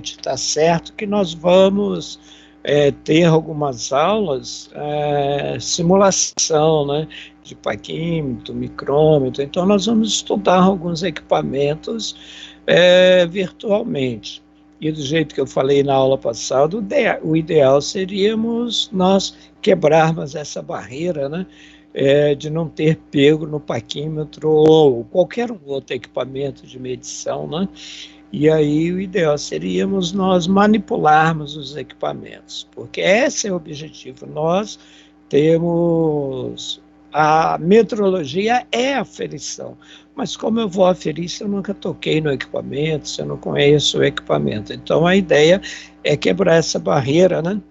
está certo que nós vamos ter algumas aulas, simulação, né, de paquímetro, micrômetro, então nós vamos estudar alguns equipamentos virtualmente. E do jeito que eu falei na aula passada, o ideal seríamos nós quebrarmos essa barreira, né, de não ter pego no paquímetro ou qualquer outro equipamento de medição, né? E aí o ideal seríamos nós manipularmos os equipamentos, porque esse é o objetivo. Nós temos... A metrologia é aferição, mas como eu vou aferir se eu nunca toquei no equipamento, se eu não conheço o equipamento? Então a ideia é quebrar essa barreira, né,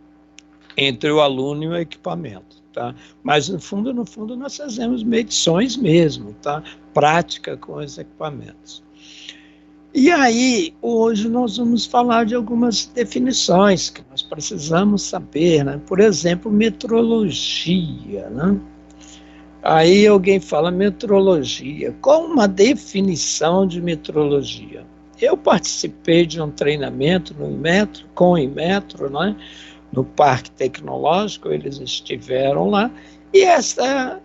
entre o aluno e o equipamento, tá? Mas no fundo, nós fazemos medições mesmo, tá? Prática com os equipamentos. E aí, hoje nós vamos falar de algumas definições que nós precisamos saber, né? Por exemplo, metrologia, né? Aí alguém fala metrologia. Qual uma definição de metrologia? Eu participei de um treinamento no Inmetro, com o Inmetro, né? No Parque Tecnológico, eles estiveram lá, e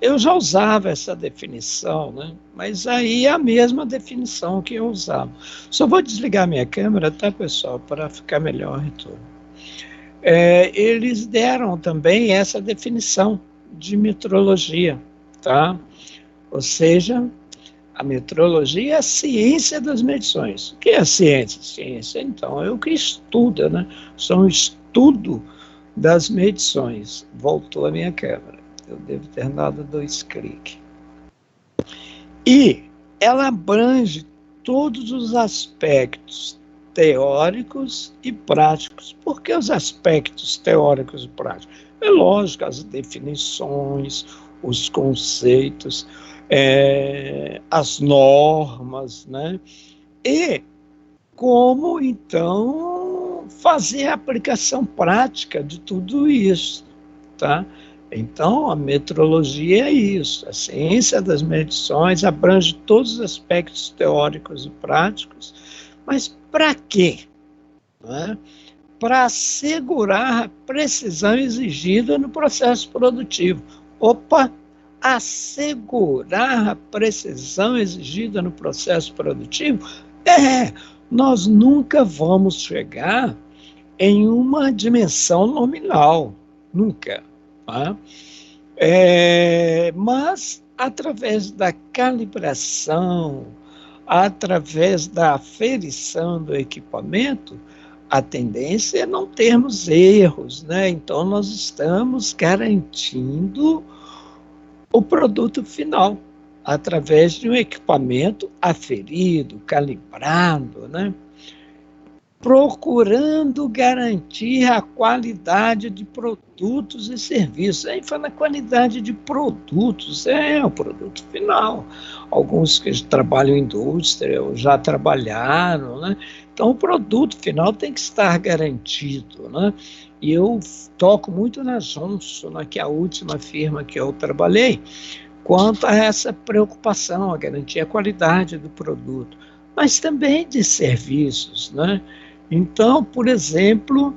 eu já usava essa definição, né? Mas aí é a mesma definição que eu usava. Só vou desligar minha câmera, tá, pessoal, para ficar melhor o retorno. Eles deram também essa definição de metrologia, tá? Ou seja, a metrologia é a ciência das medições. O que é a ciência? Ciência, então, é o que estuda, né? São estudo das medições. Voltou a minha câmera. Eu devo ter dado 2 cliques. E ela abrange todos os aspectos teóricos e práticos. Por que os aspectos teóricos e práticos? É lógico, as definições, os conceitos, as normas, né? E como, então, fazer a aplicação prática de tudo isso, tá? Então, a metrologia é isso, a ciência das medições abrange todos os aspectos teóricos e práticos, mas para quê? Né? Para assegurar a precisão exigida no processo produtivo. Opa, assegurar a precisão exigida no processo produtivo? Nós nunca vamos chegar em uma dimensão nominal, nunca. Tá? Mas, através da calibração, através da aferição do equipamento, a tendência é não termos erros, né? Então, nós estamos garantindo o produto final, através de um equipamento aferido, calibrado, né? Procurando garantir a qualidade de produtos e serviços. Aí fala qualidade de produtos, o produto final. Alguns que trabalham em indústria ou já trabalharam, né? Então o produto final tem que estar garantido, né? E eu toco muito na Johnson, que é a última firma que eu trabalhei, quanto a essa preocupação, a garantir a qualidade do produto, mas também de serviços, né? Então, por exemplo,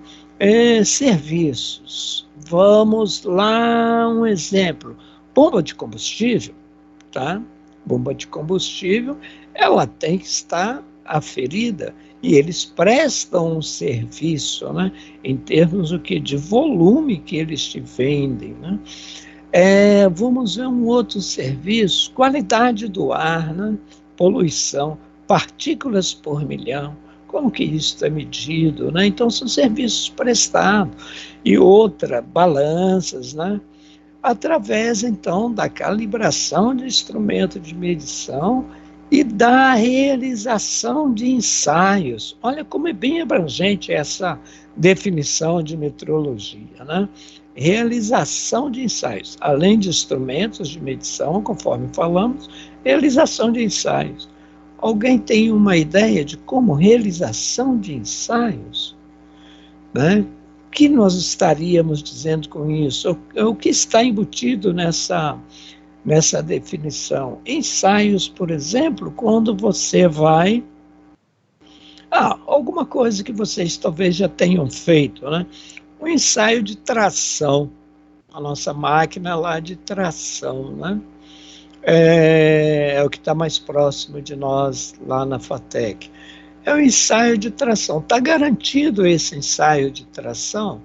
serviços. Vamos lá, um exemplo. Bomba de combustível, tá? Bomba de combustível, ela tem que estar aferida e eles prestam um serviço, né? Em termos de volume que eles te vendem, né? Vamos ver um outro serviço, qualidade do ar, né? Poluição, partículas por milhão. Como que isso é medido, né? Então, são serviços prestados. E outra, balanças, né? Através, então, da calibração de instrumento de medição e da realização de ensaios. Olha como é bem abrangente essa definição de metrologia, né? Realização de ensaios, além de instrumentos de medição, conforme falamos, realização de ensaios. Alguém tem uma ideia de como realização de ensaios? Né? O que nós estaríamos dizendo com isso? O que está embutido nessa definição? Ensaios, por exemplo, quando você vai Alguma coisa que vocês talvez já tenham feito, né? Um ensaio de tração, a nossa máquina lá de tração, né? É o que está mais próximo de nós lá na FATEC. É um ensaio de tração. Está garantido esse ensaio de tração?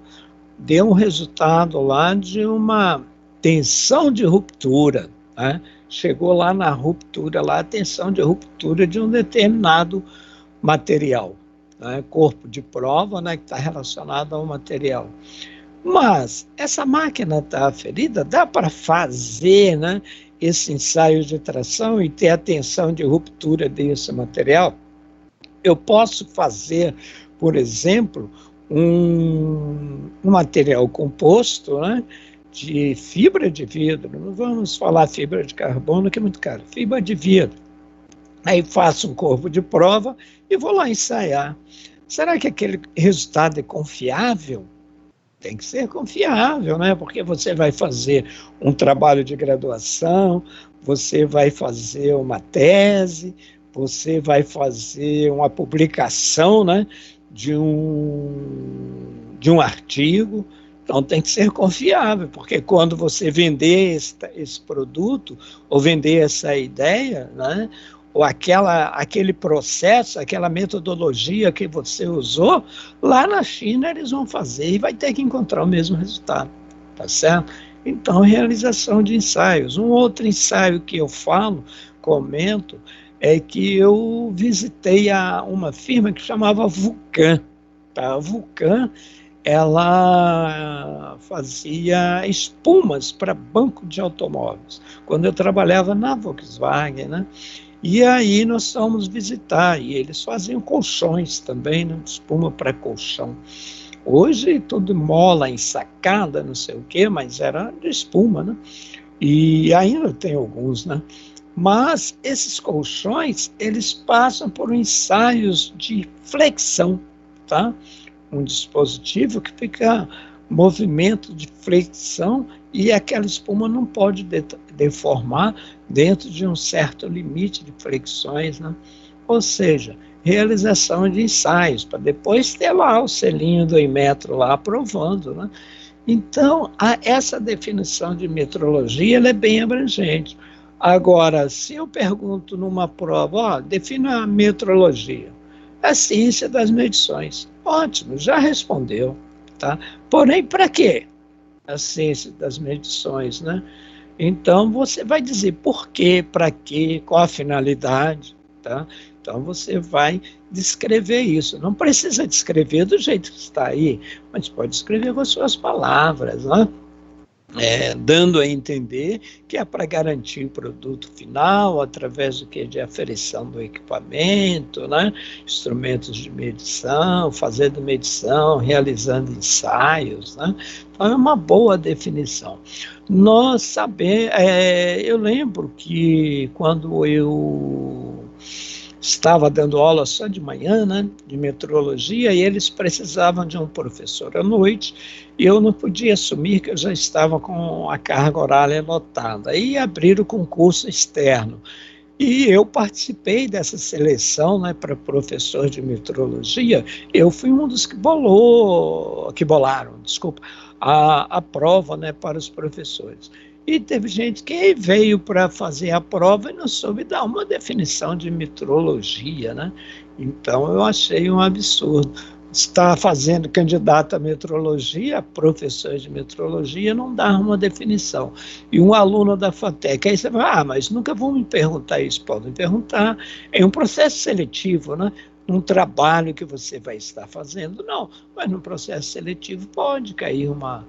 Deu um resultado lá de uma tensão de ruptura, né? Chegou lá na ruptura, lá a tensão de ruptura de um determinado material, né? Corpo de prova, né, que está relacionado ao material. Mas essa máquina está ferida, dá para fazer, né, esse ensaio de tração e ter a tensão de ruptura desse material? Eu posso fazer, por exemplo, um material composto, né, de fibra de vidro, não vamos falar fibra de carbono, que é muito caro, fibra de vidro. Aí faço um corpo de prova e vou lá ensaiar. Será que aquele resultado é confiável? Tem que ser confiável, né? Porque você vai fazer um trabalho de graduação, você vai fazer uma tese, você vai fazer uma publicação, né, de um artigo. Então tem que ser confiável, porque quando você vender esse produto ou vender essa ideia, né, ou aquele processo, aquela metodologia que você usou, lá na China eles vão fazer e vai ter que encontrar o mesmo resultado, tá certo? Então, realização de ensaios. Um outro ensaio que eu comento, é que eu visitei uma firma que chamava Vulcan. Tá? A Vulcan, ela fazia espumas para banco de automóveis, quando eu trabalhava na Volkswagen, né? E aí nós fomos visitar, e eles faziam colchões também, né? Espuma para colchão. Hoje tudo mola ensacada, não sei o quê, mas era de espuma, né? E ainda tem alguns, né? Mas esses colchões, eles passam por ensaios de flexão, tá? Um dispositivo que fica movimento de flexão e aquela espuma não pode deformar dentro de um certo limite de flexões, né? Ou seja, realização de ensaios, para depois ter lá o selinho do Inmetro lá aprovando, né? Então, essa definição de metrologia ela é bem abrangente. Agora, se eu pergunto numa prova, defina a metrologia, a ciência das medições. Ótimo, já respondeu, tá? Porém, para quê a ciência das medições, né? Então, você vai dizer por quê, para quê, qual a finalidade, tá? Então, você vai descrever isso. Não precisa descrever do jeito que está aí, mas pode escrever com as suas palavras, né? Dando a entender que é para garantir o produto final, através do que? De aferição do equipamento, né? Instrumentos de medição, fazendo medição, realizando ensaios, né? Então é uma boa definição. Nós sabemos, eu lembro que quando eu estava dando aula só de manhã, né, de metrologia, e eles precisavam de um professor à noite, e eu não podia assumir que eu já estava com a carga horária lotada. Aí abriram o concurso externo. E eu participei dessa seleção, né, para professor de metrologia. Eu fui um dos que bolaram, desculpa, a prova, né, para os professores. E teve gente que veio para fazer a prova e não soube dar uma definição de metrologia, né? Então eu achei um absurdo. Está fazendo candidato a metrologia, professor de metrologia, não dá uma definição. E um aluno da FATEC, aí você vai, mas nunca vão me perguntar isso. Podem perguntar, é um processo seletivo, né? Um trabalho que você vai estar fazendo, não. Mas no processo seletivo pode cair uma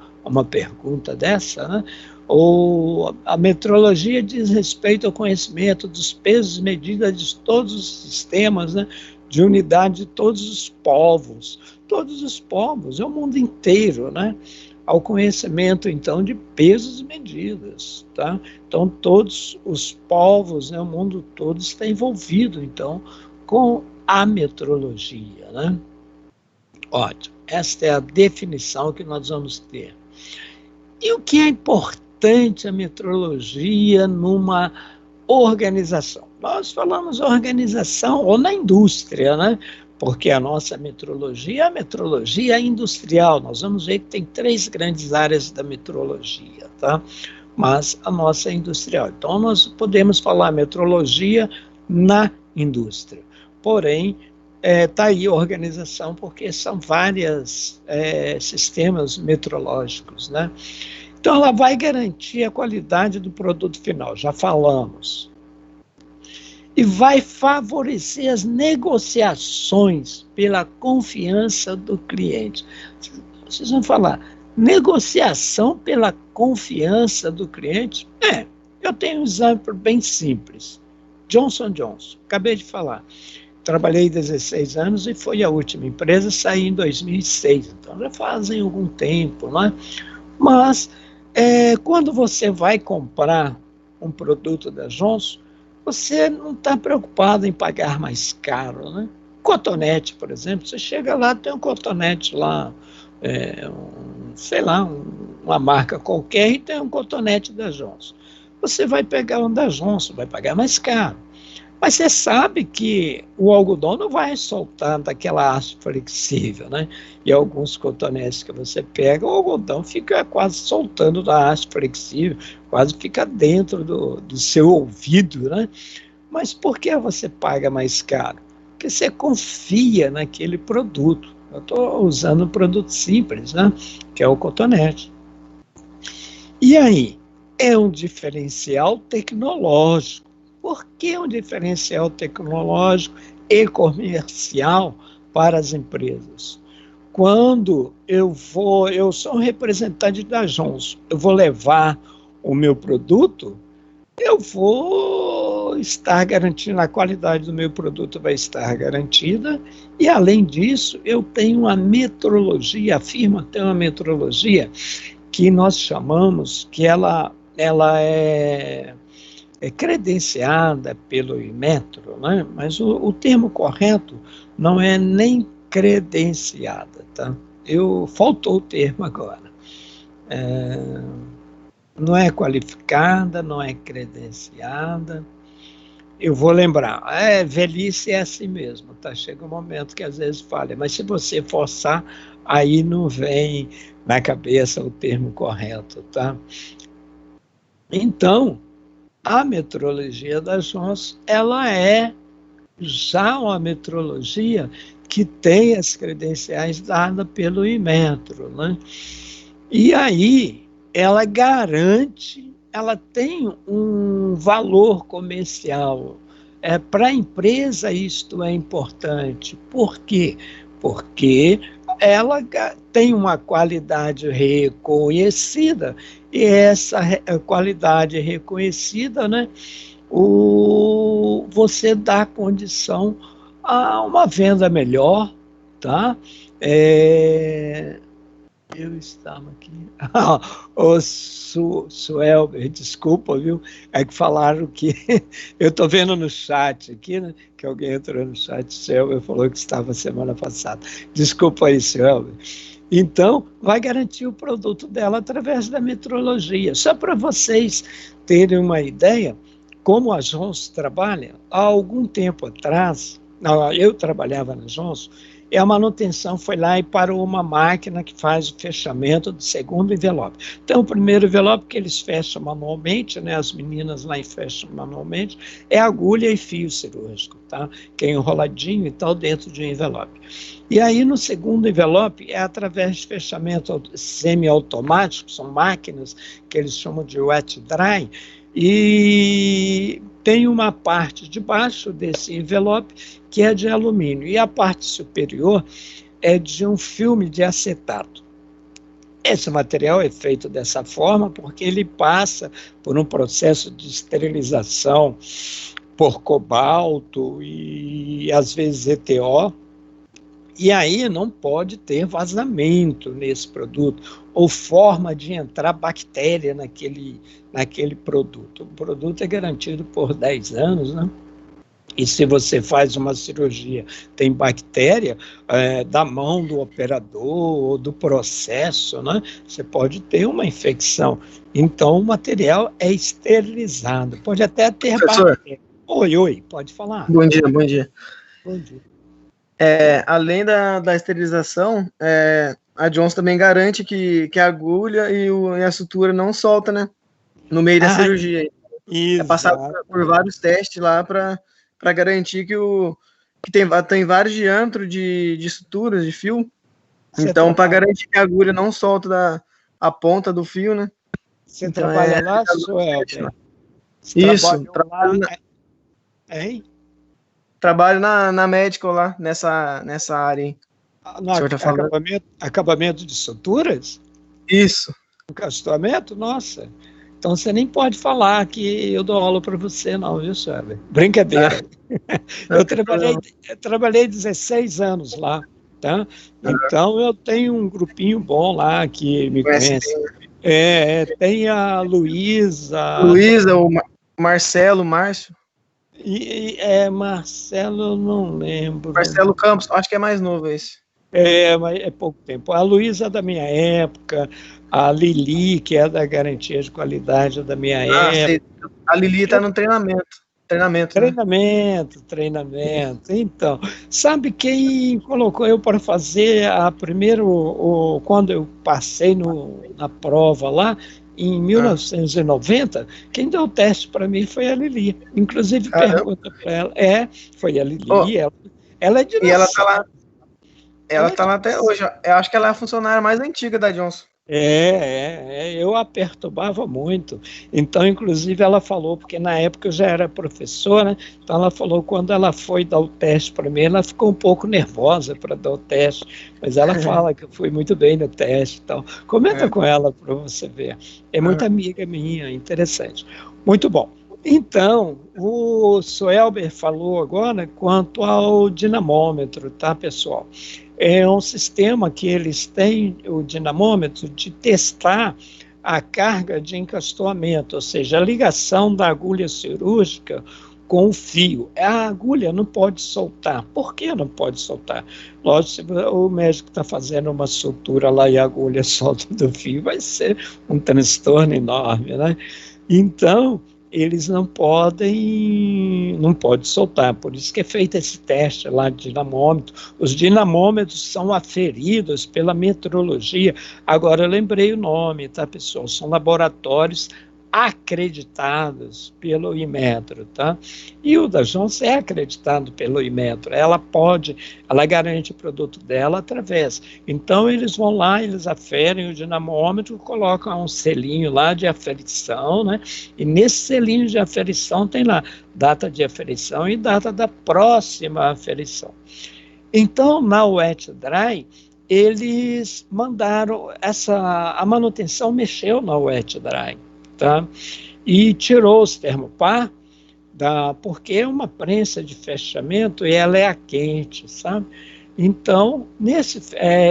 pergunta dessa, né? Ou a metrologia diz respeito ao conhecimento dos pesos e medidas de todos os sistemas, né? De unidade de todos os povos, é o mundo inteiro, né? Ao conhecimento, então, de pesos e medidas, tá? Então, todos os povos, né, o mundo todo está envolvido, então, com a metrologia, né? Ótimo, esta é a definição que nós vamos ter. E o que é importante a metrologia numa organização? Nós falamos organização ou na indústria, né? porque a nossa metrologia é a metrologia industrial. Nós vamos ver que tem 3 grandes áreas da metrologia, tá? Mas a nossa é industrial. Então, nós podemos falar metrologia na indústria. Porém, está aí a organização, porque são vários sistemas metrológicos, né? Então, ela vai garantir a qualidade do produto final, já falamos. E vai favorecer as negociações pela confiança do cliente. Vocês vão falar, negociação pela confiança do cliente? Eu tenho um exemplo bem simples. Johnson & Johnson, acabei de falar. Trabalhei 16 anos e foi a última empresa, saí em 2006, então já fazem algum tempo, né? Mas, quando você vai comprar um produto da Johnson, você não está preocupado em pagar mais caro, né? Cotonete, por exemplo, você chega lá, tem um cotonete lá, uma marca qualquer, e tem um cotonete da Johnson. Você vai pegar um da Johnson, vai pagar mais caro. Mas você sabe que o algodão não vai soltar daquela haste flexível, né? E alguns cotonetes que você pega, o algodão fica quase soltando da haste flexível, quase fica dentro do seu ouvido, né? Mas por que você paga mais caro? Porque você confia naquele produto. Eu estou usando um produto simples, né? Que é o cotonete. E aí? É um diferencial tecnológico. Por que um diferencial tecnológico e comercial para as empresas? Quando eu sou um representante da Johnson, eu vou levar o meu produto, eu vou estar garantindo, a qualidade do meu produto vai estar garantida, e além disso, eu tenho uma metrologia, a firma tem uma metrologia que nós chamamos, que ela é credenciada pelo Inmetro, né? Mas o termo correto não é nem credenciada, tá? Faltou o termo agora. Não é qualificada, não é credenciada. Eu vou lembrar, velhice é assim mesmo, tá? Chega um momento que às vezes falha, mas se você forçar, aí não vem na cabeça o termo correto, tá? Então, a metrologia da Johnson, ela é já uma metrologia que tem as credenciais dadas pelo Inmetro, né? E aí, ela garante, ela tem um valor comercial. Para a empresa isto é importante. Por quê? Porque ela tem uma qualidade reconhecida, e essa qualidade reconhecida, né, você dá condição a uma venda melhor, tá? Eu estava aqui. O Suelber, desculpa, viu? É que falaram que. Eu estou vendo no chat aqui, né? Que alguém entrou no chat. O Suelber falou que estava semana passada. Desculpa aí, Suelber. Então, vai garantir o produto dela através da metrologia. Só para vocês terem uma ideia, como a Johnson trabalha, há algum tempo atrás, eu trabalhava na Johnson, e a manutenção foi lá e parou uma máquina que faz o fechamento do segundo envelope. Então, o primeiro envelope que eles fecham manualmente, né, as meninas lá fecham manualmente, é agulha e fio cirúrgico, tá? Que é enroladinho e tal dentro de um envelope. E aí, no segundo envelope, é através de fechamento semiautomático, são máquinas que eles chamam de wet dry, e tem uma parte de baixo desse envelope que é de alumínio, e a parte superior é de um filme de acetato. Esse material é feito dessa forma porque ele passa por um processo de esterilização por cobalto e, às vezes, ETO, e aí não pode ter vazamento nesse produto, ou forma de entrar bactéria naquele produto. O produto é garantido por 10 anos, né? E se você faz uma cirurgia, tem bactéria, da mão do operador ou do processo, né? Você pode ter uma infecção. Então, o material é esterilizado. Pode até ter Professor, bactéria. Oi, pode falar. bom dia. Bom dia. Além da esterilização, a Johnson também garante que a agulha e a sutura não solta, né? No meio da cirurgia. É passado por vários testes lá para garantir que tem vários diâmetros de suturas, de fio. Então, para garantir que a agulha não solta a ponta do fio, né? Você então, trabalha lá, Suelber? Isso. Trabalho na Medical lá, nessa área aí. No acabamento de suturas? Isso. Encastamento? Nossa. Então você nem pode falar que eu dou aula para você, não, viu, Suelber? Brincadeira. Eu trabalhei 16 anos lá, tá? Então eu tenho um grupinho bom lá que me conhece. Tem a Luísa. O Marcelo, Márcio. Marcelo, eu não lembro. Marcelo Campos, acho que é mais novo esse. Mas é pouco tempo. A Luísa é da minha época, a Lili, que é da garantia de qualidade da minha época. Sei. A Lili está no treinamento. Treinamento. Então, sabe quem colocou eu para fazer quando eu passei na prova lá, em 1990, quem deu o teste para mim foi a Lili. Inclusive, pergunta para ela. Foi a Lili. Ela é de E ela está lá. Ela está lá até hoje. Eu acho que ela é a funcionária mais antiga da Johnson. Eu a perturbava muito. Então, inclusive, ela falou, porque na época eu já era professora, então ela falou, quando ela foi dar o teste para mim, ela ficou um pouco nervosa para dar o teste, mas ela fala que eu fui muito bem no teste. Então, comenta com ela para você ver. É muito amiga minha, interessante. Muito bom. Então, o Suelber falou agora quanto ao dinamômetro, tá, pessoal? É um sistema que eles têm, o dinamômetro, de testar a carga de encastoamento, ou seja, a ligação da agulha cirúrgica com o fio. A agulha não pode soltar. Por que não pode soltar? Lógico, se o médico está fazendo uma sutura lá e a agulha solta do fio, vai ser um transtorno enorme, né? Então, eles não podem soltar, por isso que é feito esse teste lá de dinamômetro. Os dinamômetros são aferidos pela metrologia. Agora eu lembrei o nome, tá, pessoal? São laboratórios acreditados pelo Inmetro, tá? E o da Johnson é acreditado pelo Inmetro. Ela garante o produto dela através. Então eles vão lá, eles aferem o dinamômetro, colocam um selinho lá de aferição, né? E nesse selinho de aferição tem lá data de aferição e data da próxima aferição. Então, na Wet Dry, eles mandaram a manutenção mexeu na Wet Dry. Tá? E tirou os termopar, porque é uma prensa de fechamento e ela é a quente, sabe? Então,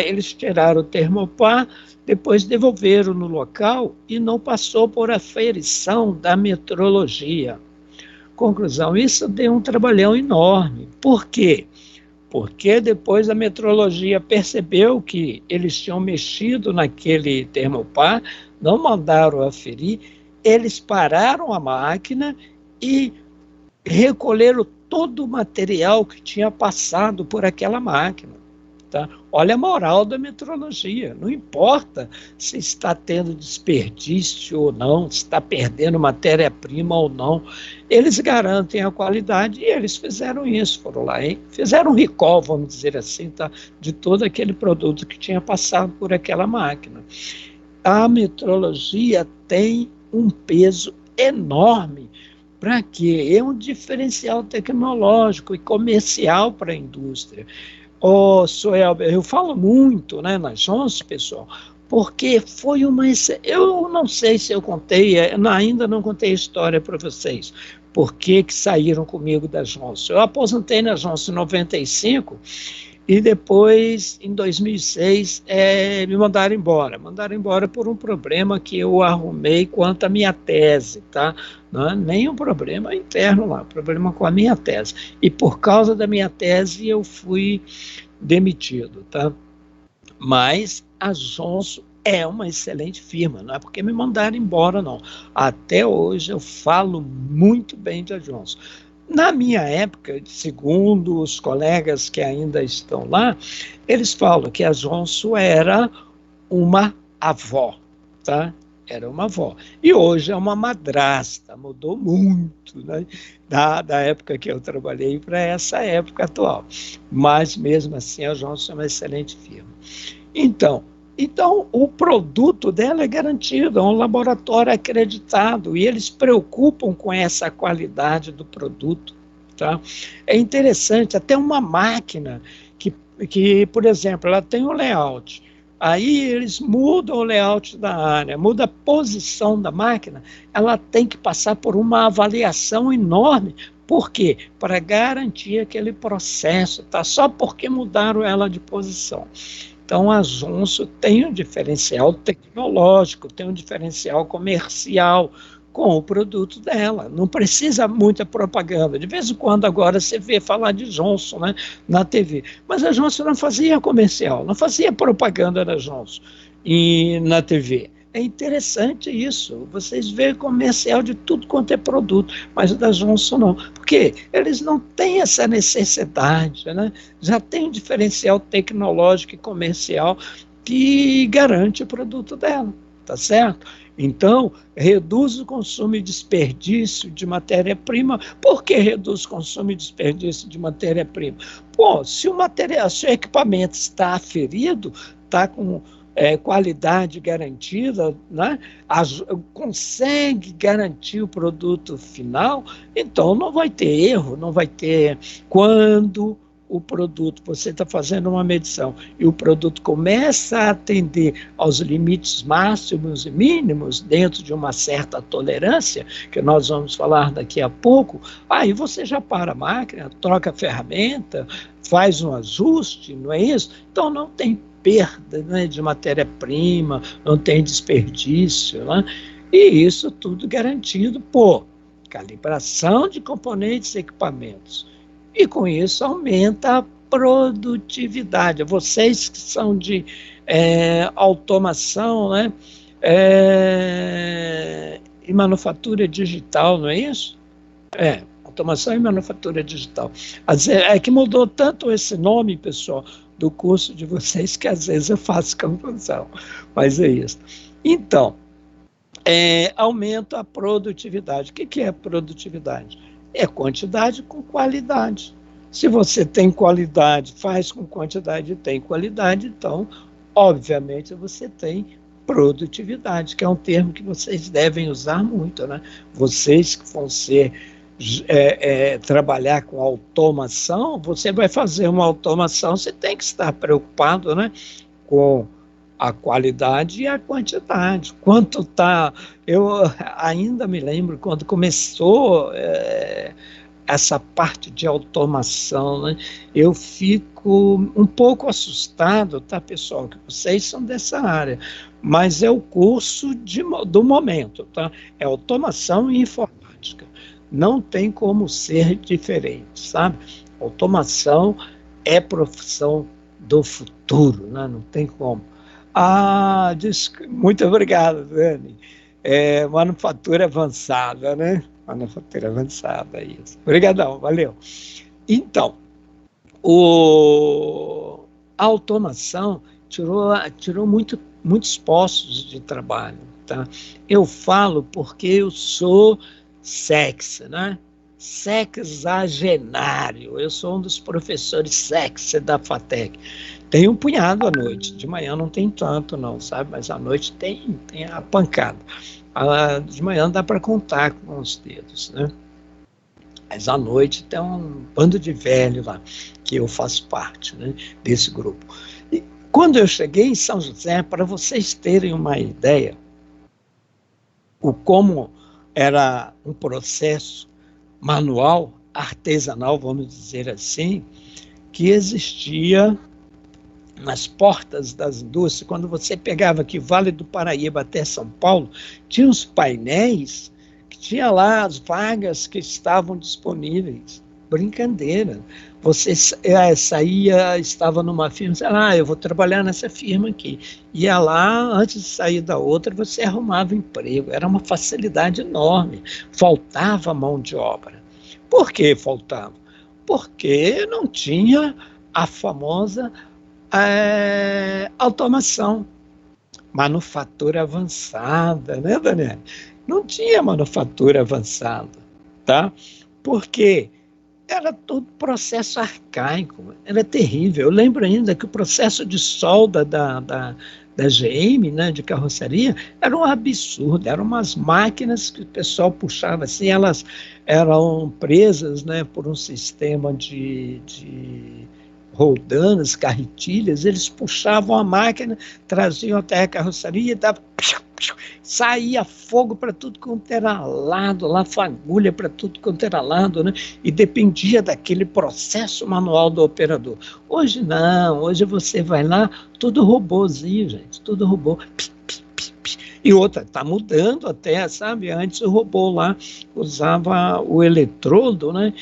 eles tiraram o termopar, depois devolveram no local e não passou por aferição da metrologia. Conclusão, isso deu um trabalhão enorme. Por quê? Porque depois a metrologia percebeu que eles tinham mexido naquele termopar, não mandaram aferir, eles pararam a máquina e recolheram todo o material que tinha passado por aquela máquina. Tá? Olha a moral da metrologia, não importa se está tendo desperdício ou não, se está perdendo matéria-prima ou não, eles garantem a qualidade e eles fizeram isso, foram lá e fizeram um recall, vamos dizer assim, tá? De todo aquele produto que tinha passado por aquela máquina. A metrologia tem um peso enorme. Para quê? É um diferencial tecnológico e comercial para a indústria. Suelber, eu falo muito, né, nas Johnson, pessoal, porque foi eu não sei se eu contei, ainda não contei a história para vocês, por que saíram comigo da Johnson. Eu aposentei na Johnson em 95 e depois, em 2006, me mandaram embora por um problema que eu arrumei quanto à minha tese, tá? Não é nem um problema interno lá, problema com a minha tese. E por causa da minha tese eu fui demitido, tá? Mas a Johnson é uma excelente firma, não é porque me mandaram embora, não. Até hoje eu falo muito bem da Johnson. Na minha época, segundo os colegas que ainda estão lá, eles falam que a Johnson era uma avó, tá? Era uma avó. E hoje é uma madrasta, mudou muito, né? Da época que eu trabalhei para essa época atual. Mas, mesmo assim, a Johnson é uma excelente firma. Então, o produto dela é garantido, é um laboratório acreditado, e eles preocupam com essa qualidade do produto. Tá? É interessante, até uma máquina que, por exemplo, ela tem um layout, aí eles mudam o layout da área, muda a posição da máquina, ela tem que passar por uma avaliação enorme. Por quê? Para garantir aquele processo, tá? Só porque mudaram ela de posição. Então, a Johnson tem um diferencial tecnológico, tem um diferencial comercial com o produto dela. Não precisa muita propaganda. De vez em quando agora você vê falar de Johnson, né, na TV. Mas a Johnson não fazia comercial, não fazia propaganda da Johnson na TV. É interessante isso. Vocês veem comercial de tudo quanto é produto, mas o da Johnson não. Por quê? Eles não têm essa necessidade, né? Já tem um diferencial tecnológico e comercial que garante o produto dela, tá certo? Então, reduz o consumo e desperdício de matéria-prima. Por que reduz o consumo e desperdício de matéria-prima? Pô, se o equipamento está aferido, está com qualidade garantida, né? Consegue garantir o produto final, então não vai ter erro, não vai ter. Quando o produto, você está fazendo uma medição e o produto começa a atender aos limites máximos e mínimos dentro de uma certa tolerância, que nós vamos falar daqui a pouco, aí você já para a máquina, troca a ferramenta, faz um ajuste, não é isso? Então não tem perda, né, de matéria-prima, não tem desperdício, né? E isso tudo garantido por calibração de componentes e equipamentos. E com isso aumenta a produtividade. Vocês que são de automação, né, e manufatura digital, não é isso? Automação e manufatura digital. É que mudou tanto esse nome, pessoal, do curso de vocês, que às vezes eu faço confusão, mas é isso. Então, aumenta a produtividade. O que é produtividade? É quantidade com qualidade. Se você tem qualidade, faz com quantidade e tem qualidade, então, obviamente, você tem produtividade, que é um termo que vocês devem usar muito, né? Vocês que vão trabalhar com automação, você vai fazer uma automação, você tem que estar preocupado, né, com a qualidade e a quantidade. Quanto está... Eu ainda me lembro quando começou essa parte de automação, né, eu fico um pouco assustado, tá, pessoal, que vocês são dessa área, mas é o curso do momento, tá? É automação e informática. Não tem como ser diferente, sabe? Automação é profissão do futuro, né? Não tem como. Muito obrigado, Dani. Manufatura avançada, né? Manufatura avançada, isso. Obrigadão, valeu. Então, a automação tirou muitos postos de trabalho, tá? Eu falo porque eu sou sexy, né? Sexagenário. Eu sou um dos professores sexy da FATEC. Tem um punhado à noite. De manhã não tem tanto, não, sabe? Mas à noite tem a pancada. De manhã dá para contar com os dedos, né? Mas à noite tem um bando de velho lá, que eu faço parte, né, desse grupo. E quando eu cheguei em São José, para vocês terem uma ideia, como era um processo manual, artesanal, vamos dizer assim, que existia nas portas das indústrias. Quando você pegava aqui Vale do Paraíba até São Paulo, tinha uns painéis que tinha lá as vagas que estavam disponíveis. Brincadeira. Você saía, estava numa firma, eu vou trabalhar nessa firma aqui. Ia lá, antes de sair da outra, você arrumava emprego. Era uma facilidade enorme. Faltava mão de obra. Por que faltava? Porque não tinha a famosa automação, manufatura avançada, né, Daniel? Não tinha manufatura avançada, tá? Porque era todo processo arcaico, era terrível. Eu lembro ainda que o processo de solda da GM, né, de carroceria, era um absurdo, eram umas máquinas que o pessoal puxava assim, elas eram presas, né, por um sistema de roldanas, carretilhas, eles puxavam a máquina, traziam até a carroceria e dava... saía fogo para tudo quanto era lado, lá fagulha para tudo quanto era lado, né? E dependia daquele processo manual do operador. Hoje não, hoje você vai lá, tudo robôzinho, gente, tudo robô. E outra, está mudando até, sabe? Antes o robô lá usava o eletrodo, né?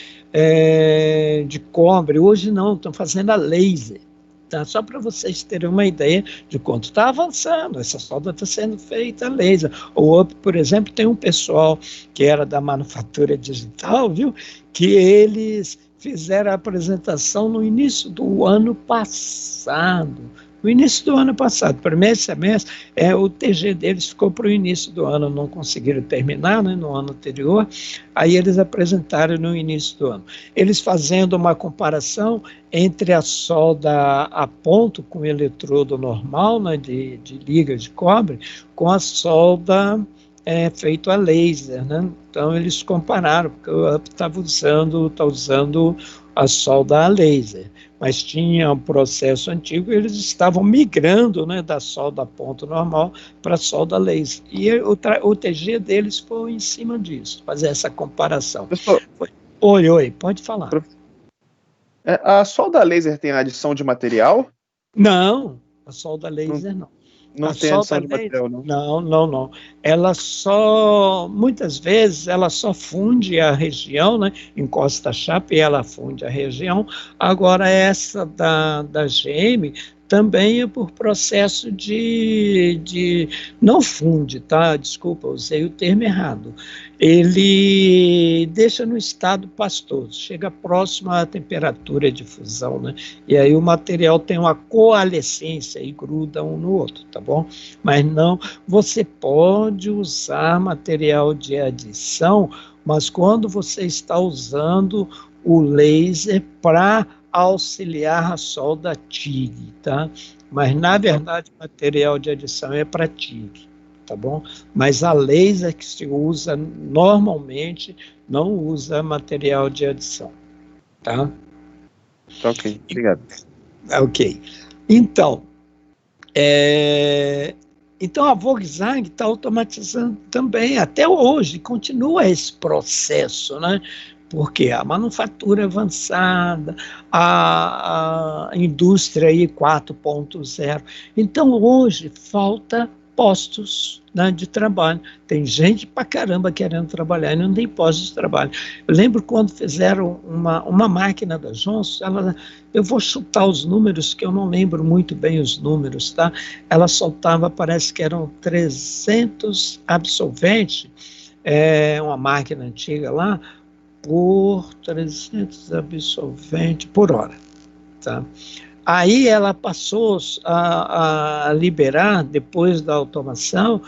De cobre, hoje não, estão fazendo a laser. Tá? Só para vocês terem uma ideia de quanto está avançando, essa solda está sendo feita a laser. Ou, por exemplo, tem um pessoal que era da manufatura digital, viu? Que eles fizeram a apresentação no início do ano passado. No início do ano passado, primeiro semestre, o TG deles ficou para o início do ano, não conseguiram terminar, né, no ano anterior, aí eles apresentaram no início do ano. Eles fazendo uma comparação entre a solda a ponto com eletrodo normal, né, de liga de cobre, com a solda feito a laser, né? Então eles compararam, porque o UP está usando a solda a laser, mas tinha um processo antigo e eles estavam migrando, né, da solda a ponto normal para a solda laser. E o TG deles foi em cima disso, fazer essa comparação. Oi, pode falar. A solda laser tem adição de material? Não, a solda laser não. Não tem adição de material, não? Não. Ela só, muitas vezes, ela só funde a região, né? Encosta a chapa e ela funde a região. Agora, essa da GM também é por processo de não funde, tá? Desculpa, usei o termo errado. Ele deixa no estado pastoso, chega próximo à temperatura de fusão, né? E aí o material tem uma coalescência e gruda um no outro, tá bom? Mas não, você pode usar material de adição, mas quando você está usando o laser para auxiliar a solda TIG, tá? Mas, na verdade, o material de adição é para TIG, tá bom? Mas a laser que se usa normalmente não usa material de adição, tá? Ok, obrigado. Ok. Então, então a Volkswagen está automatizando também, até hoje, continua esse processo, né? Porque a manufatura avançada, a indústria 4.0. Então, hoje, falta postos, né, de trabalho. Tem gente pra caramba querendo trabalhar e não tem postos de trabalho. Eu lembro quando fizeram uma máquina da Johnson, eu vou chutar os números, que eu não lembro muito bem os números, tá? Ela soltava, parece que eram 300 absolventes, uma máquina antiga lá, por 300 absolventes por hora, tá? Aí ela passou a liberar, depois da automação,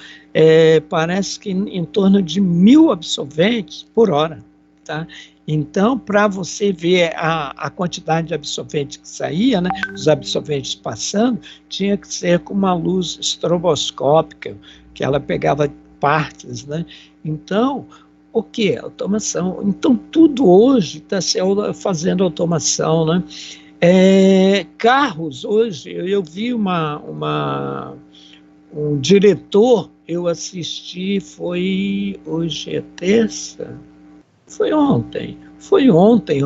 parece que em torno de 1.000 absolventes por hora, tá? Então, para você ver a quantidade de absolventes que saía, né, os absolventes passando, tinha que ser com uma luz estroboscópica, que ela pegava partes, né? Então, o que? Automação. Então, tudo hoje está fazendo automação, né? Carros, hoje, eu vi um diretor, eu assisti, hoje é terça? Ontem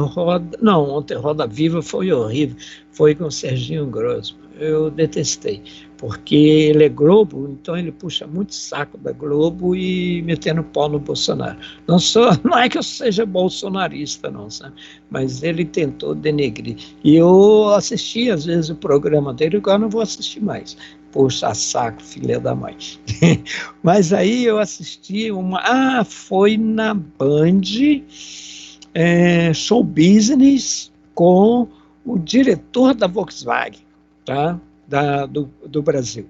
Roda Viva foi horrível, foi com o Serginho Grosman, eu detestei, porque ele é Globo, então ele puxa muito saco da Globo e metendo pau no Bolsonaro. Não é que eu seja bolsonarista, não, sabe? Mas ele tentou denegrir. E eu assisti, às vezes, o programa dele, agora não vou assistir mais. Puxa saco, filha da mãe. Mas aí eu assisti foi na Band, show business com o diretor da Volkswagen, tá? do Brasil.